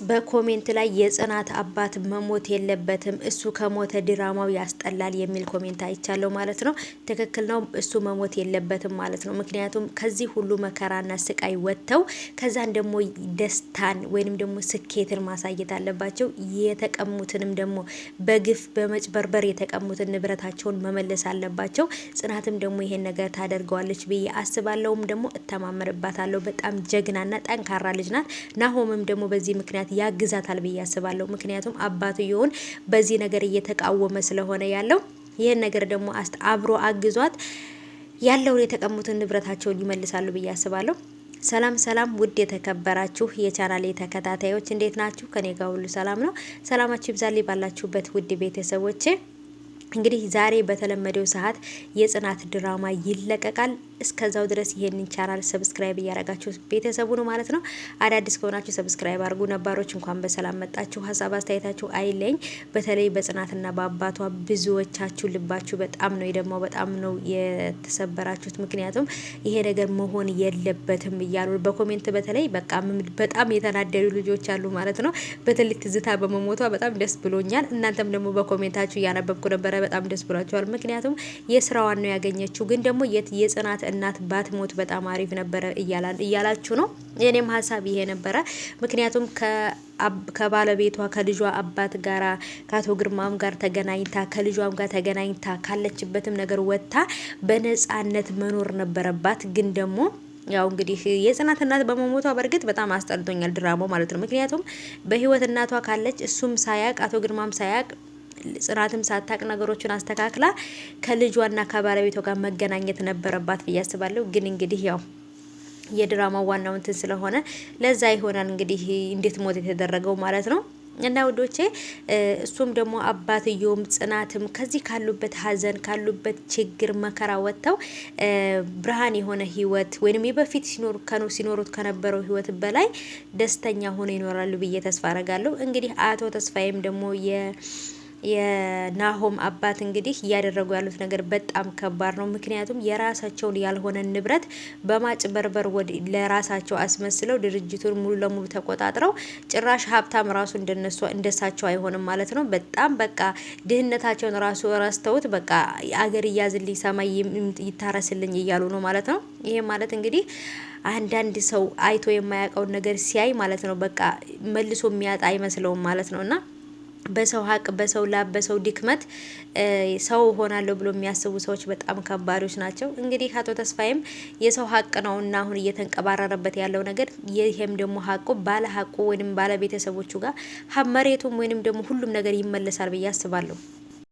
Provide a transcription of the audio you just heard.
በኮሜንት ላይ የጽናት አባት መሞት የለበትም እሱ ከሞተ ድራማው ያስጠላል የሚል ኮሜንት አይቻለው ማለት ነው። ትክክል ነው፣ እሱ መሞት የለበትም ማለት ነው። ምክንያቱም ከዚህ ሁሉ መከራና ስቃይ ወጥተው ከዛን ደግሞ ደስታን ወይንም ደግሞ ስኬትን ማሳየት አለባቸው። የተቀሙትንም ደግሞ በግፍ በመጭበርበር የተቀሙትን ንብረታቸውን መመለስ አለባቸው። ጽናትም ደግሞ ይሄን ነገር ታደርገዋለች ብዬ አስባለሁም ደግሞ እተማመንባታለሁ። በጣም ጀግናና ጠንካራ ልጅ ናት። ናሆምም ደግሞ በዚህ ምክንያት ያግዛታል ብዬ አስባለሁ። ምክንያቱም አባትየውን በዚህ ነገር እየተቃወመ ስለሆነ ያለው ይህን ነገር ደግሞ አብሮ አግዟት ያለውን የተቀሙትን ንብረታቸውን ይመልሳሉ ብዬ አስባለሁ። ሰላም ሰላም፣ ውድ የተከበራችሁ የቻናሌ ተከታታዮች እንዴት ናችሁ? ከኔ ጋር ሁሉ ሰላም ነው። ሰላማችሁ ይብዛልኝ ባላችሁበት ውድ ቤተሰቦቼ። እንግዲህ ዛሬ በተለመደው ሰዓት የጽናት ድራማ ይለቀቃል። እስከዛው ድረስ ይሄንን ቻናል ሰብስክራይብ እያረጋችሁ ቤተሰቡ ነው ማለት ነው። አዳዲስ ከሆናችሁ ሰብስክራይብ አድርጉ፣ ነባሮች እንኳን በሰላም መጣችሁ። ሀሳብ አስተያየታችሁ አይለኝ። በተለይ በጽናትና በአባቷ ብዙዎቻችሁ ልባችሁ በጣም ነው የደማው፣ በጣም ነው የተሰበራችሁት። ምክንያቱም ይሄ ነገር መሆን የለበትም እያሉ በኮሜንት በተለይ በቃ በጣም የተናደዱ ልጆች አሉ ማለት ነው። በተለይ ትዝታ በመሞቷ በጣም ደስ ብሎኛል። እናንተም ደግሞ በኮሜንታችሁ እያነበብኩ ነበረ፣ በጣም ደስ ብሏቸዋል። ምክንያቱም የስራዋን ነው ያገኘችው። ግን ደግሞ የጽናት እናት ባትሞት በጣም አሪፍ ነበረ እያላችሁ ነው። የኔም ሀሳብ ይሄ ነበረ። ምክንያቱም ከባለቤቷ ከልጇ አባት ጋራ ከአቶ ግርማም ጋር ተገናኝታ ከልጇም ጋር ተገናኝታ ካለችበትም ነገር ወጥታ በነጻነት መኖር ነበረባት። ግን ደግሞ ያው እንግዲህ የጽናት እናት በመሞቷ በእርግጥ በጣም አስጠልቶኛል ድራማው ማለት ነው። ምክንያቱም በህይወት እናቷ ካለች እሱም ሳያቅ አቶ ግርማም ሳያቅ ጽናትም ሳታቅ ነገሮችን አስተካክላ ከልጇና ከባለቤቷ ጋር መገናኘት ነበረባት ብዬ አስባለሁ። ግን እንግዲህ ያው የድራማው ዋናው እንትን ስለሆነ ለዛ ይሆናል እንግዲህ እንዴት ሞት የተደረገው ማለት ነው። እና ውዶቼ እሱም ደግሞ አባትየውም ጽናትም ከዚህ ካሉበት ሀዘን ካሉበት ችግር መከራ ወጥተው ብርሃን የሆነ ህይወት ወይንም የበፊት ሲኖሩት ከነበረው ህይወት በላይ ደስተኛ ሆኖ ይኖራሉ ብዬ ተስፋ አረጋለሁ። እንግዲህ አቶ ተስፋዬም ደግሞ የናሆም አባት እንግዲህ እያደረጉ ያሉት ነገር በጣም ከባድ ነው። ምክንያቱም የራሳቸውን ያልሆነ ንብረት በማጭበርበር ለራሳቸው አስመስለው ድርጅቱን ሙሉ ለሙሉ ተቆጣጥረው ጭራሽ ሀብታም ራሱ እንደሳቸው አይሆንም ማለት ነው። በጣም በቃ ድህነታቸውን ራሱ ረስተውት በቃ አገር እያዝልኝ ሰማይ ይታረስልኝ እያሉ ነው ማለት ነው። ይሄ ማለት እንግዲህ አንዳንድ ሰው አይቶ የማያውቀውን ነገር ሲያይ ማለት ነው በቃ መልሶ የሚያጣ አይመስለውም ማለት ነው። እና በሰው ሀቅ በሰው ላብ በሰው ድክመት ሰው ሆናለሁ ብሎ የሚያስቡ ሰዎች በጣም ከባዶች ናቸው። እንግዲህ አቶ ተስፋዬም የሰው ሀቅ ነው እና አሁን እየተንቀባረረበት ያለው ነገር ይሄም ደግሞ ሀቁ ባለ ሀቁ ወይንም ባለ ቤተሰቦቹ ጋር መሬቱም ወይንም ደግሞ ሁሉም ነገር ይመለሳል ብዬ አስባለሁ።